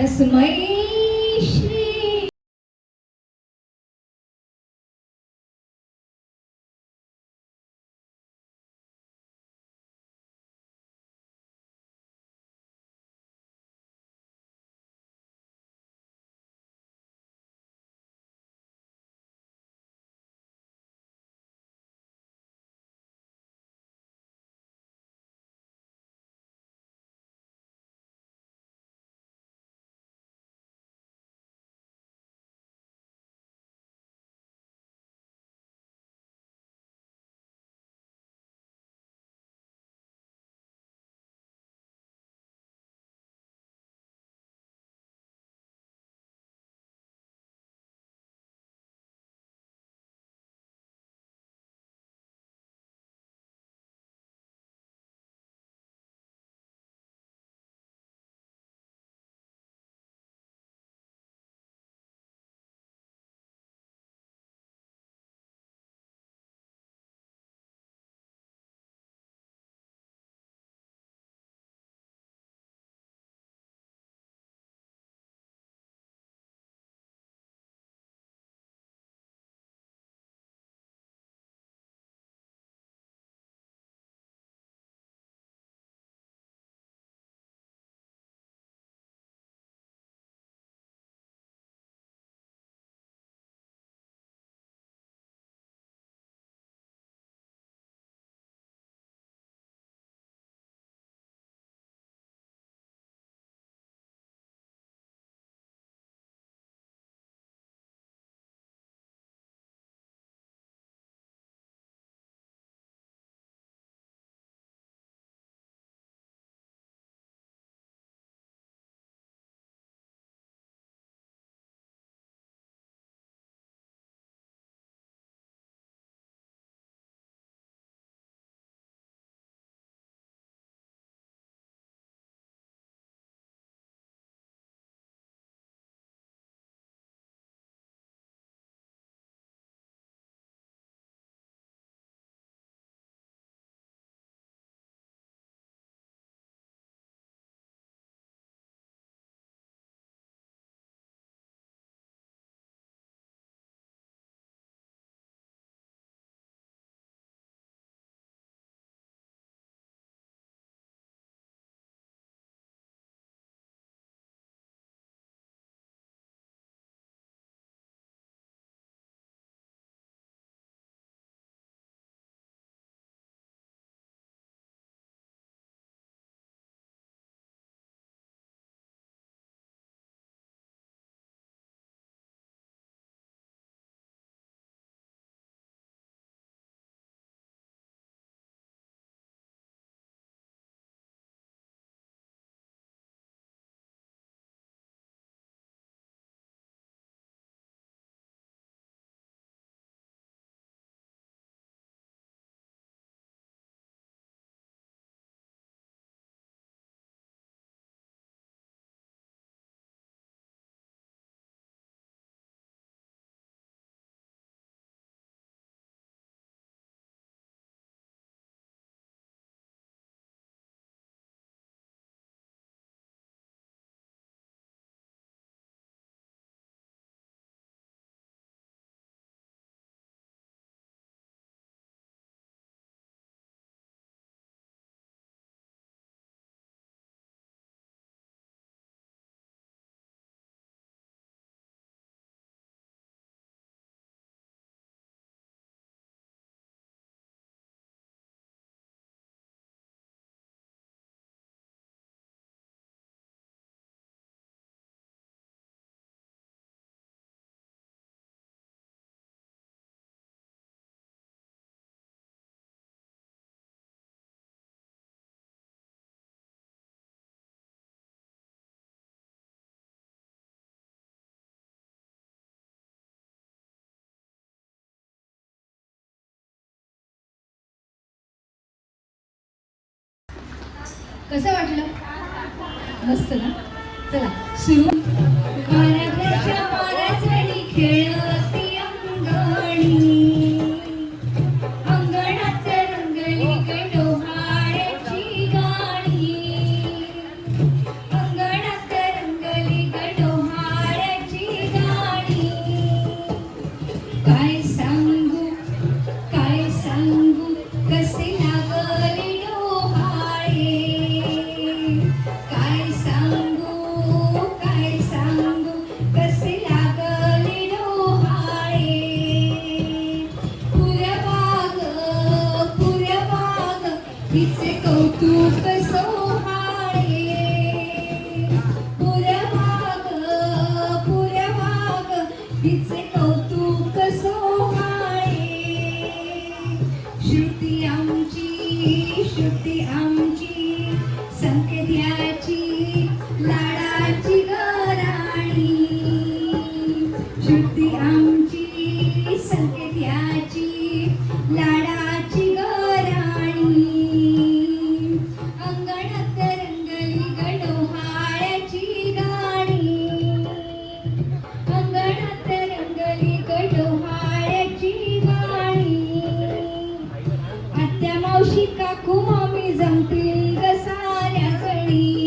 तस्मै श्री कसं वाटलं? मस्त ना. चला सुरू. घरच्या वाऱ्याचणी खेळती अंगणी, अंगणात रंगली डोहाळ्याची गाणी, अंगणात रंगली गडोहाळ्याची लाडाची गराणी श्रुती आमची संकेत्याची लाडाची गराणी अंगणात रंगली गडोहाळ्याची गाणी अंगणात रंगली गडोहाळ्याची गाणी आत्या मावशी काकू मामी जमतील ग साऱ्या जणी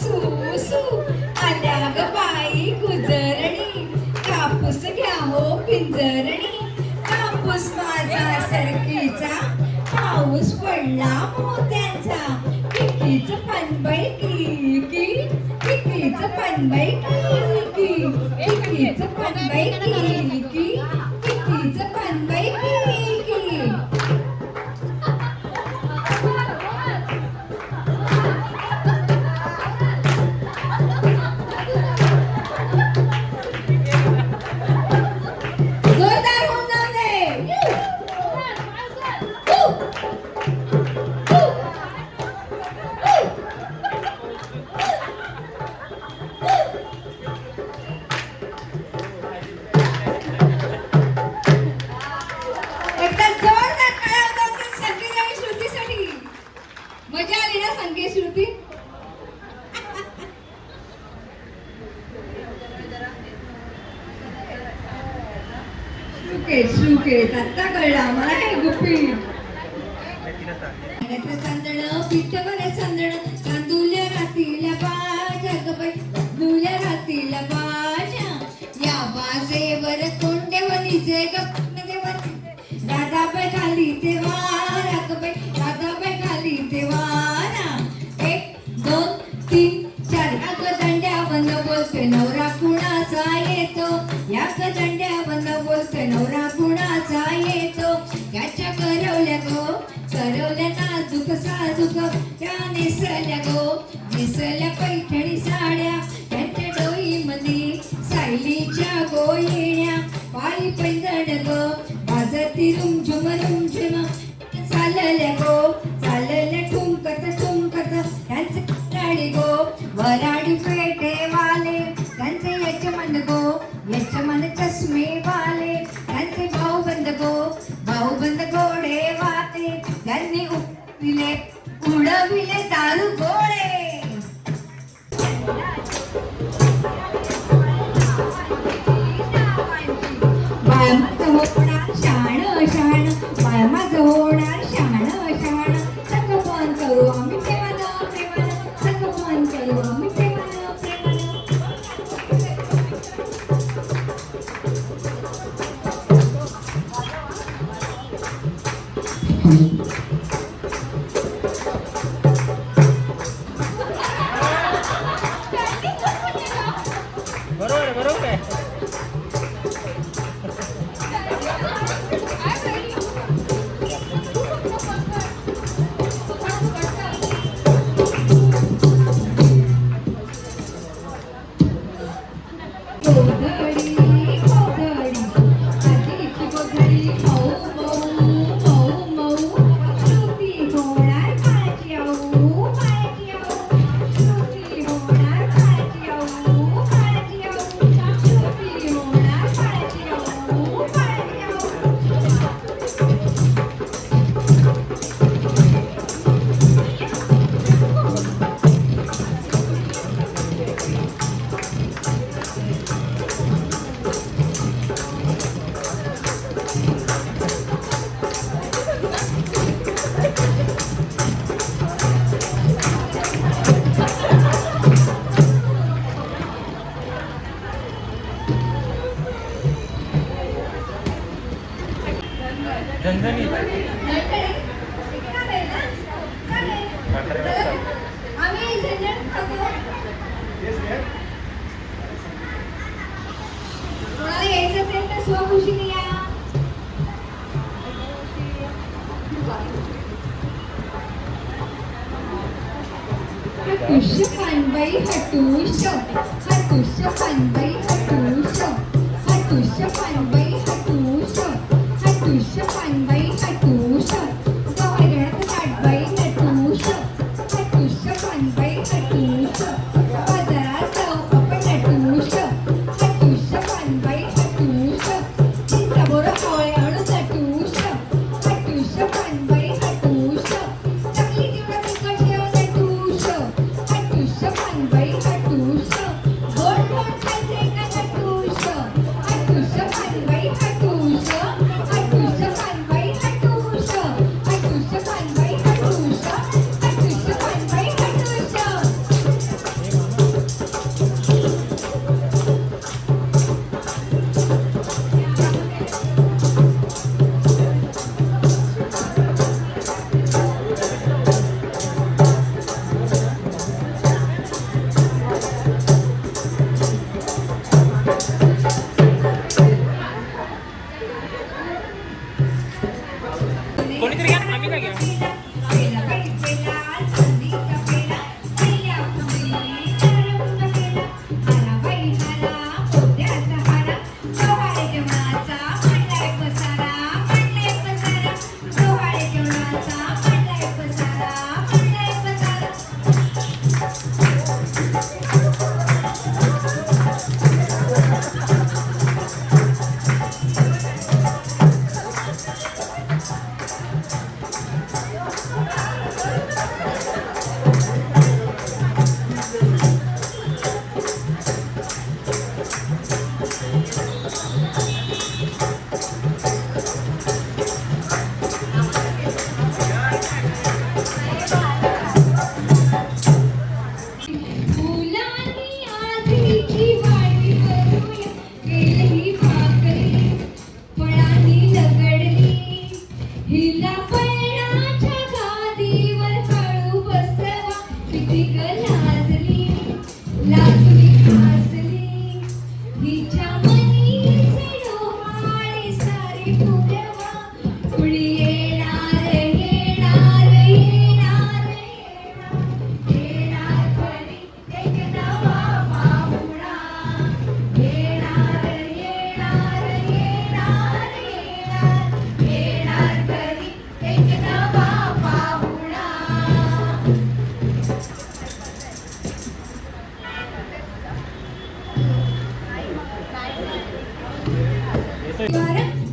सू आल्या ग बाई गुजरणी कापूस घ्या हो पिंजरणी कापूस माझा सरकीचा पाऊस पडला मोत्यांचा किकीच पानबाई की किकीच पानबाई की किकीच पानबाई की किकीच पानबाई की जोरदार होऊन जाऊ दे. एकदा जोरदार टाळ्या वाजवा संगीत आणि श्रुतीसाठी. मजा आली ना संगीत श्रुती? सुकेत आता कळला मला हे गुपित. चांदण पिठवर चांदण चांदुल्या रातीला बाजा ग बाई दुल्या रातीला बाजा या बाजेवर कोंडेवलीचे गप्पदेवर दादाबाई खाली ते वारा ग बाई दादाबाई खाली ते वारा 1 2 3 4 अग दंड्या बंद बोलते नवरा कुणाचा येतो या ग दंड्या बंद बोलते नवरा कुणाचा येतो याच्या करवल्या गो करवल्या नाजूक साजूक त्या नेसल्या गो नेसल्या पैठणी साड्या त्यांच्या डोईमध्ये सायलीच्या गोळीण्या पायी पैंजण गो वाजती रुमझुम चालल्या गो चालल्या ठुमकत त्यांचे वराडी गो वराडी पेटे वाले त्यांचे यजमान गो यजमान चष्मे वाले त्यांचे भाऊबंद घोडे वाटे त्यांनी उडविले दारू गोळे बाळ माझं होणार शाण बाळ माझं होणार शाण सगळं फोन करू आम्ही प्रेमानं सगळं फोन करू आम्ही प्रेमानं बरोबर आहे. झणझणीत आम्ही झणझण खातो कोणाला यायचं असेल तर स्वखुशीने या हटुष्य पानबाई हटुष्य पानबाई हटुष्य पानबाई हटुष्य पानबाई हटुष्य गवारणात ताटबाई हटुष्य पानबाई हटुष्य बाजारात जाऊ आपण हटुष्य पानबाई हटुष्य चिंचाबोर हवळे आणू हटुष्य पानबाई हटुष्य चांगली किंवा तिखट ठेव हटुष्य पानबाई हटुष्य गोड गोड खायचे का हटुष्य पानबाई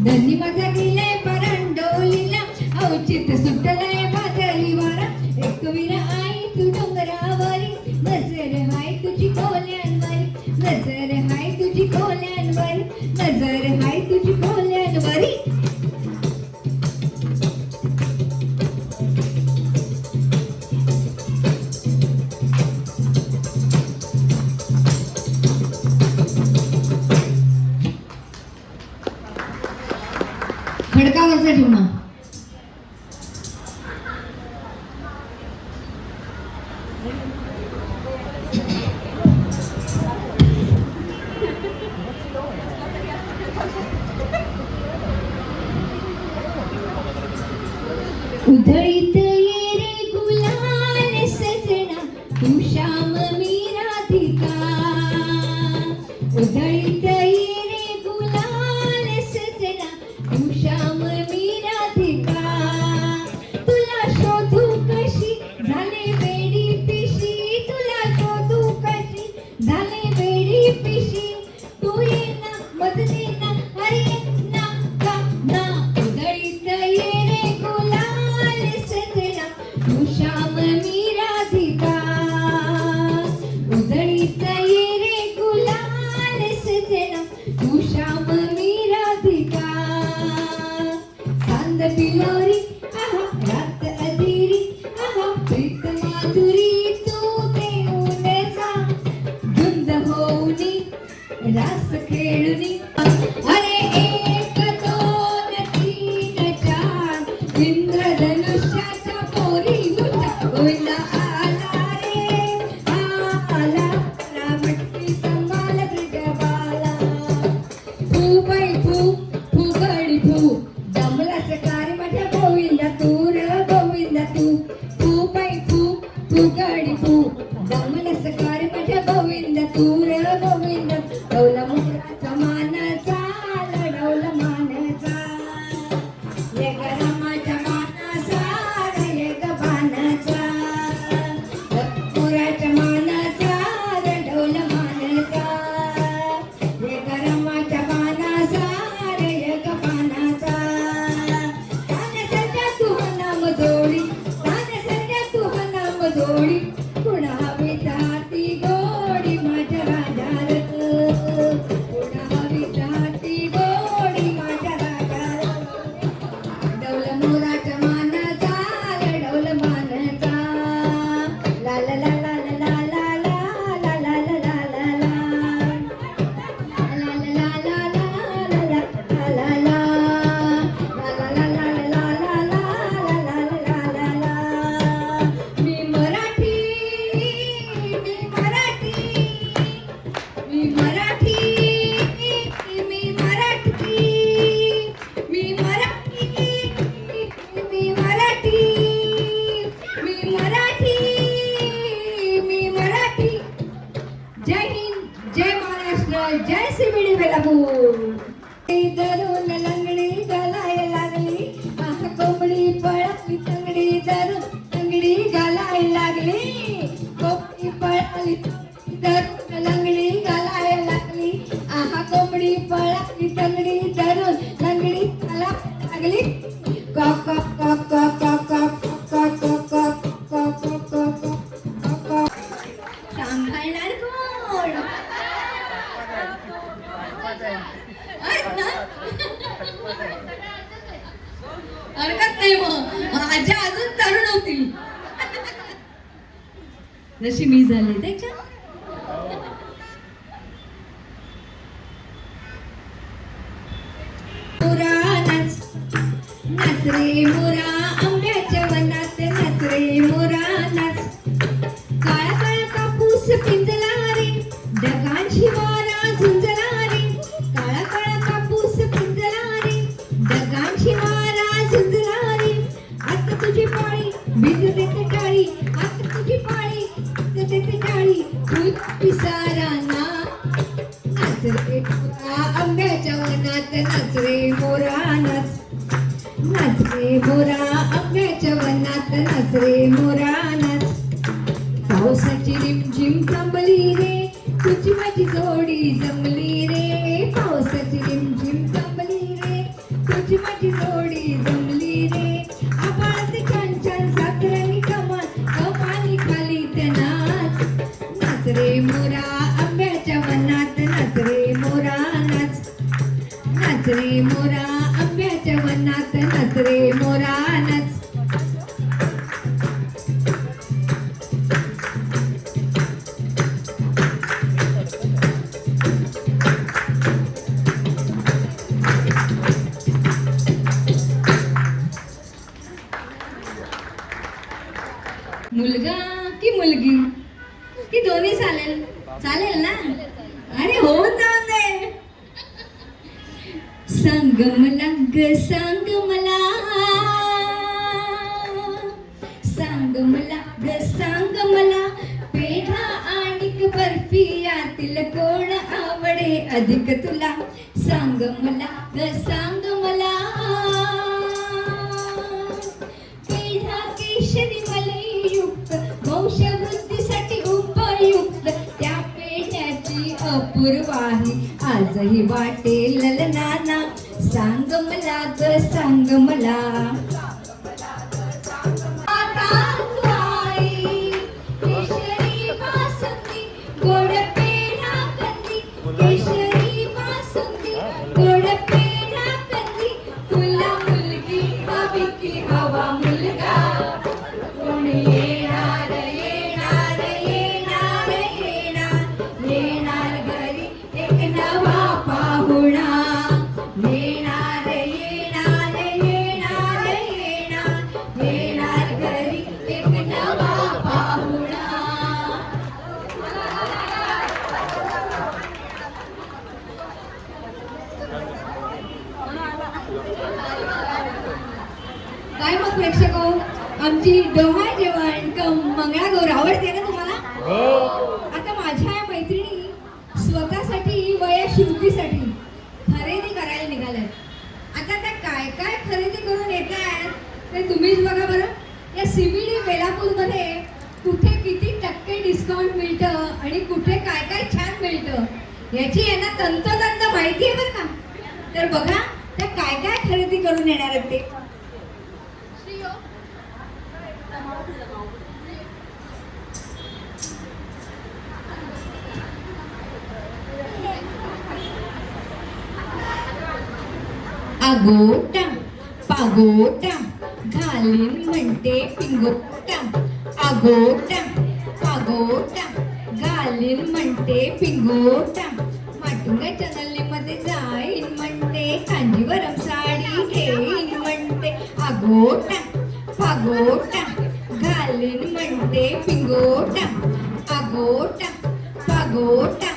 धनी माझा गेलाय परांडोलीला औचित सुटलाय बाजारी वारा एकवीर आई तू डोंगरावरी नजर हाय तुझी कोल्यांवरी नजर हाय तुझी कोल्यांवरी नजर हाय तुझी कोल्यांवरी खडकावरचा ठेवणं उधळीत ये रे गुलाल सजना तू श्याम मी राधिका उधळीत ये रे गुलाल सजना तू श्याम मी राधिका तुला शोधू कशी झाले वेडी पिशी तुला शोधू कशी झाले वेडी पिशी तू ये ना मजने ना अरे ना का ना उधळीत ये रे गुलाल सजना तू श्याम मी राधिका उधळीत ये रे गुलाल सजना तू श्याम मी राधिका सांद पिलोरी आहा रात अधीरी आहा प्रीत माधुरी तू देऊन जा धुंद होऊनी रास खेळुनी अरे एक दोन तीन चार इंद्रधनुष्याचा पोरी गोविंदा आला रे आला रामटी संभाल ब्रजबाला बाई फुगडी फू जमलास कार माझ्या गोविंदा तू र गोविंदा तू बाई फुगडी फू जमलास कार माझ्या गोविंदा तू र गोविंदा डौला मुद्राचा मानाचा लढवला मानाचा ये गरमाच्या मानाचा रे ग बाणाचा मुराच्या मानाचा लढवला मानाचा ये गरमाच्या बाणाचा रे ग बाणाचा तान्यासारख्या तू नाम जोडी तान्यासारख्या तू नाम जोडी कुणा विधाती गोडी माझ्या राजार कुणा विधाती गोडी माझ्या राजार डौल मोराच्या मानाचा लढवल मानाचा ला ला ला ला ला ला ला ला ला ला ला ला ला मी मराठी मी मराठी मी मराठी मी मराठी मी मराठी मी मराठी मी मराठी जय हिंद जय महाराष्ट्र जय श्री बेलापूर धरून लंगडी घालाय लागली आहा कोंबडी पळाली तंगडी धरून लंगडी घालाय लागली कोंबडी पळाली धरून लंगडी घालाय लागली आहा कोंबडी पळाली तंगडी धरून लंगडी घालाय लागली कॉक कॉक कॉक कॉक कॉक कॉक कॉक कॉक कॉक कॉक कॉक सांभाळणार कोण हरकत नाही मग आजी अजून तरुण होती जशी मी झाले त्याच्या नाच रे मोरा आंब्याच्या वनात नाच रे मोरा नाच काळा काळा कापूस पिंजला रे ढगांची वारा झुंजला रे काळा काळा कापूस पिंजला रे ढगांची वारा झुंजला रे आता तुझी पाळी भिजते ते टाळी आता तुझी पाळी भिजते ते टाळी दूध पिसारा ना नाच रे मोरा आंब्याच्या वनात नाच रे मोरा नाच नाच रे मोरा आंब्याच्या वनात नाच रे मोरा नाच पावसाची रिमझिम थांबली रे तुझी माझी जोडी जमली रे पावसाची रिमझिम जमली रे तुझी माझी जोडी जमली रे आभाळाचे छान छान सातरंगी कमाल कमाली खाली ते नाच नाच रे मोरा आंब्याच्या वनात नाच रे मोरा नाच नाच रे मोरा आंब्याच्या वनात नाच रे मोरा नाच मुलगा की मुलगी की दोन्ही चालेल चालेल ना अरे होऊन जाऊन दे सांग मला ग सांग मला सांग मला ग सांग मला पेढा आणि बर्फी यातील कोण आवडे अधिक तुला सांग मला ग सांग मला पेढा केशरी मलईयुक्त वंशवृद्धीसाठी उपयुक्त त्या पेढ्याची अपूर्वाही आजही वाटेल ललनाना सांग मला ग सांग मला आता तू आई, केशरी बासुंदी, गोड पेढा कंदी केशरी बासुंदी गोड पेढा कंदी तुला मुलगी हवी की हवा मुलगा कोण येणार येणार येणार येणार येणार घरी एक नवा पाहुणा येणार येणार येणार येणार येणार घरी एक नवा पाहुणा काय मग प्रेक्षक हो आमची डोहाळ जेवण मंगळागौर आवडते ना तुम्हाला आता माझ्या या मैत्रिणी स्वतःसाठी वया शिवतीसाठी खरेदी करायला निघाल्यात आता त्या काय काय खरेदी करून येत आहेत ते तुम्हीच बघा बरं या CBD बेलापूरमध्ये कुठे किती टक्के डिस्काउंट मिळतं आणि कुठे काय काय छान मिळतं याची यांना तंतोतंत माहिती आहे बरं का तर बघा त्या काय काय खरेदी करून येणार आहेत ते आगोटा पागोटा घालीन म्हणते पिंगोटा आगोटा पागोटा घालीन म्हणते पिंगोटा माटुंगा चॅनलमध्ये जाईन म्हणते कांजीवरम साडी घेईन म्हणते आगोटा पागोटा घालीन म्हणते पिंगोटा आगोटा पागोटा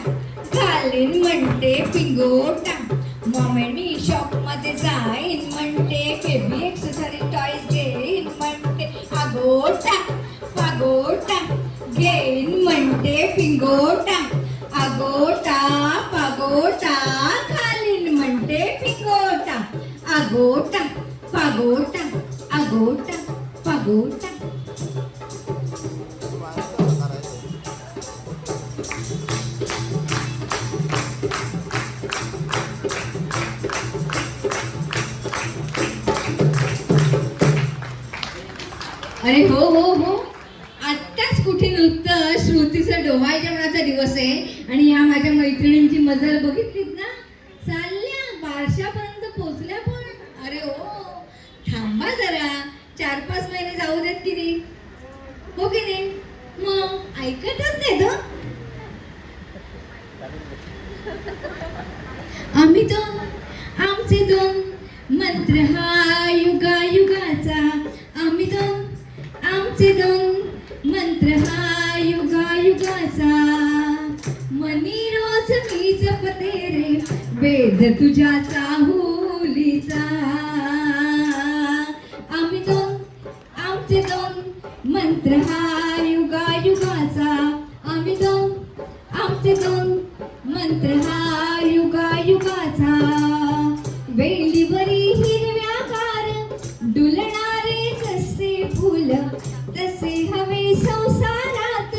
घालीन म्हणते पिंगोटा मॉमेनी शॉप मध्ये जाईन म्हणते बेबी एक्सेसरी टॉयज घेईन म्हणते आगोटा पागोटा घेईन म्हणते पिंगोटा आगोटा पागोटा घालीन म्हणते पिंगोटा आगोटा पागोटा आगोटा पागोटा अरे हो हो हो आत्ताच कुठे नुकतं श्रुतीचा डोहाळ जेवणाचा दिवस आहे आणि या माझ्या मैत्रिणींची मजल बघितलीत ना चालल्या बारशापर्यंत पोहोचल्या पण अरे हो थांबा जरा 4-5 महिने जाऊ देत की नाही हो की नाही मग ऐकतच नाही तो आम्ही दोन आमचे दोन मंत्र हा युगा युगाचा आम्ही दोन आमचे दोन मंत्र हा युगा युगाचा मनी रोज मी जपते रे वेद तुझ्या चाहुलीचा आम्ही दोन आमचे दोन मंत्र हा युगा युगाचा आम्ही दोन आमचे दोन मंत्र हा युगा युगाचा वेलीवरी हिरव्यागार डुलणारे जसे फुल तसे हवे संसारात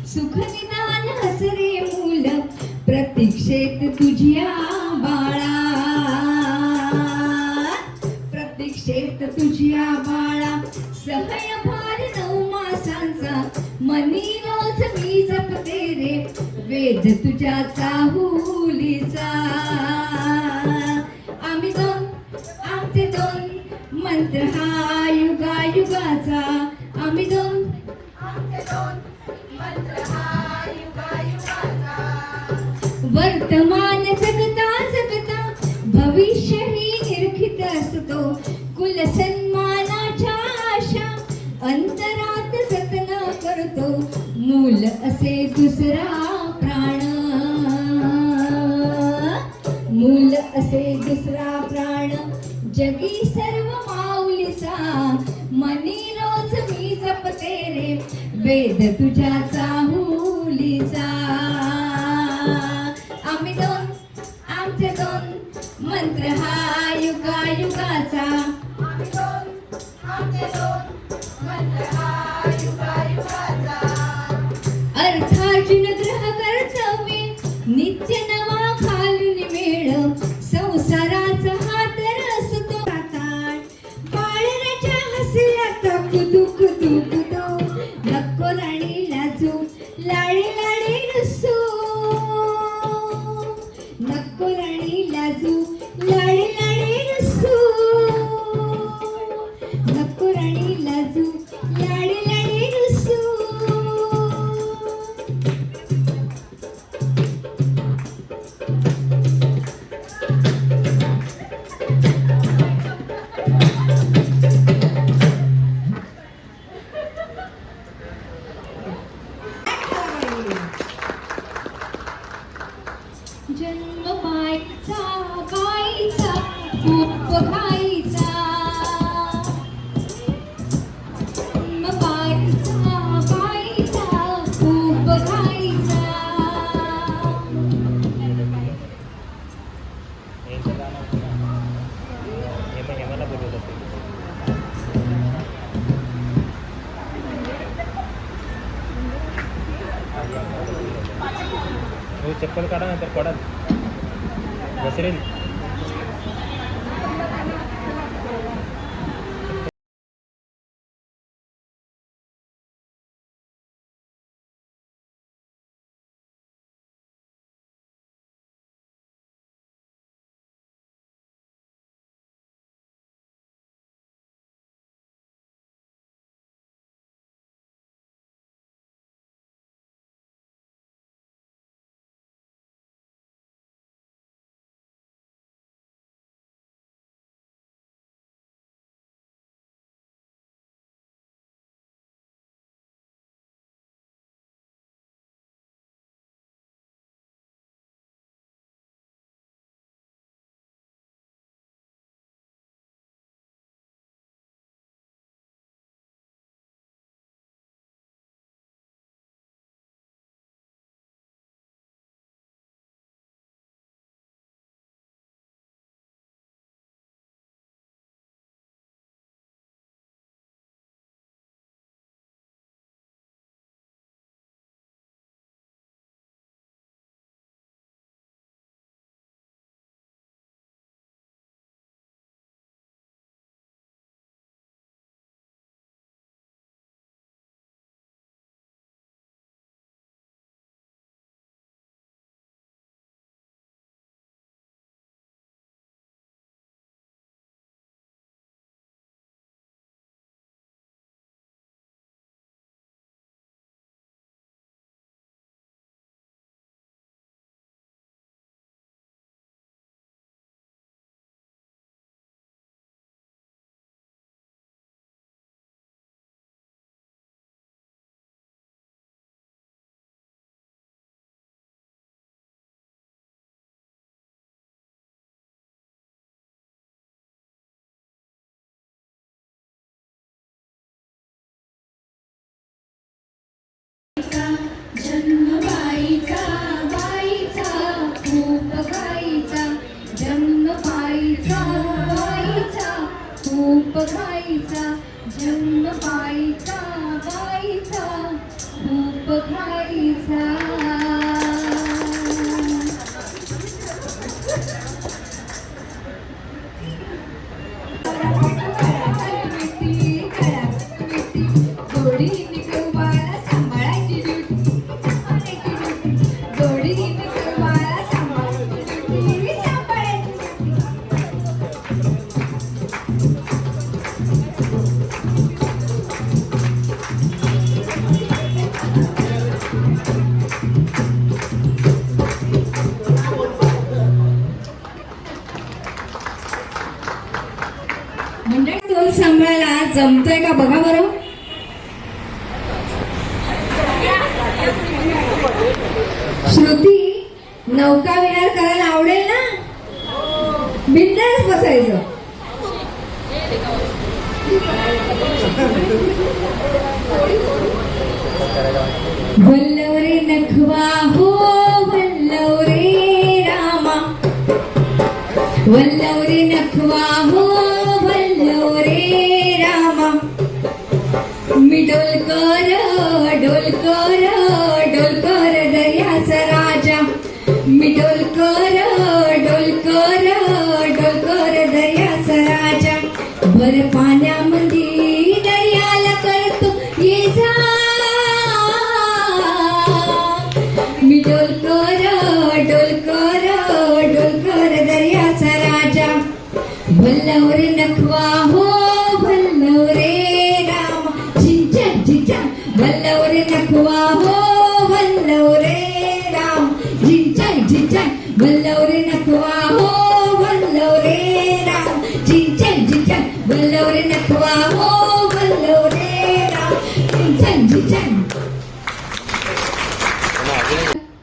सुख निदान हसरे मूल प्रतीक्षेत तुझ्या बाळा, प्रतीक्षेत तुझ्या बाळा, सहय भार 9 मासांचा, मनी रोज मी जपते रे वेद तुझ्या चाहुलीचा. आम्ही दोन, आमचे दोन, मंत्र हा युगायुगाचा. आम्ही दोन, आमचे दोन, मंत्र हा युगायुगाचा. वर्तमान जगता जगता भविष्यही निरखित असतो. कुल सन्मानाच्या आशा अंतरात जतन करतो. मूल असे दुसरा प्राण, मूल असे दुसरा प्राण, जगी सर्व माऊलीचा. मनी रोज मी जपते रे वेद तुझ्या चाहुलीचा. आम्ही दोन, आमचे दोन, मंत्र हा युगायुगाचा. आम्ही दोन, आमचे दोन, मंत्र हा युगायुगाचा. अर्थार्जुन ग्रह कर्तव्य नित्य नवा घालून मेळ. संसाराचा हा तर असतो ताट. बाळराच्या हसल्यात कुदू कुदू कुदो. नको राणी लाजू, लाडे लाडे रसू. नको राणी लाजू, लाडे लाडे रसू. नको राणी लाजू, लाडे लाडे रसू. जन्म बाईचा, बाईचा खूप घाईचा. जन्म बाईचा, बाईचा खूप घाईचा. यांचं गाणं होतं ना. हे मला बोलवत होते. हो, चप्पल काढा नंतर पडा घसरेल. जन्म बाईचा, बाईचा खूप घाईचा. जन्म बाईचा, बाईचा खूप घाईचा. जन्म बाईचा, बाईचा खूप घाईचा. जमतंय का बघा बरं. श्रुती, नौका विहार करायला आवडेल ना? बिंदास बसायचं. वल्लवरे नखवा हो वल्लवरे रामा, वल्लवरे नखवा हो वल्लवरे रामा. मी डोलकर डोलकर डोलकर दर्याचा राजा, मी डोलकर डोलकर डोलकर दर्याचा राजा. वर पाण्यामध्ये दर्याला करतो ये जा, मी डोलकर डोलकर डोलकर दर्याचा राजा. वल्लवरे नखवा हो वल्लवरे रामा, झिंचक झिंचक वल्लवरे नखवा हो वल्लवरे राम, झिंचक झिंचक वल्लवरे नखवा हो वल्लवरे राम, झिंचक झिंचक वल्लवरे नखवा हो वल्लवरे राम, झिंचक झिंचक.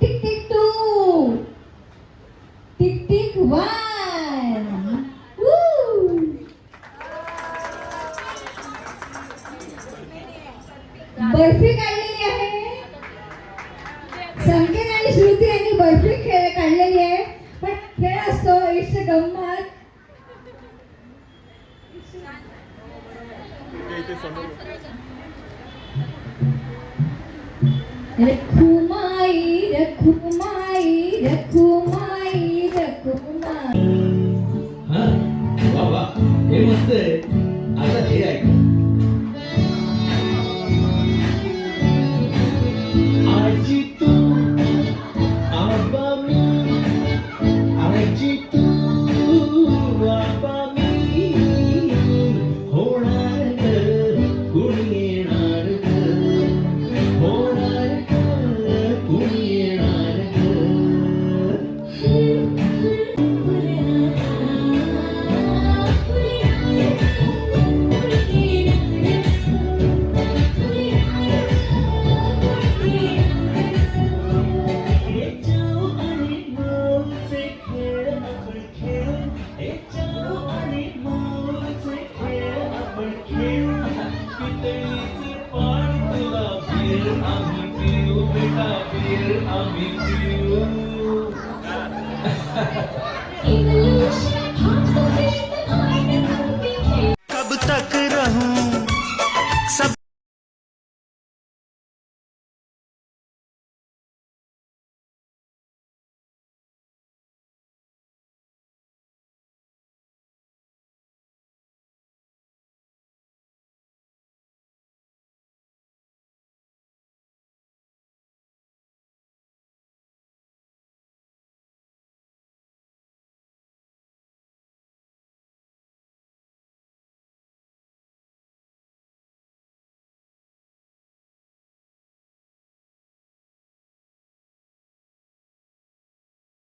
Tick tick two, tick tick one. Barfi काढलेली आहे. संकेत आणि श्रुती यांनी बर्फी खेळ काढलेली आहे. पण खेळ असतो, इट्स गंमत. रखुमाई रखुमाई रखुमाई रखुमाई. हा वा वा, हे मस्त आहे. आता हे ऐक. आजी तू आबा मी, आजी तू आबा मी, होणार ग कुणी येणार ग, होणार ग कुणी येणार ग. Evolution.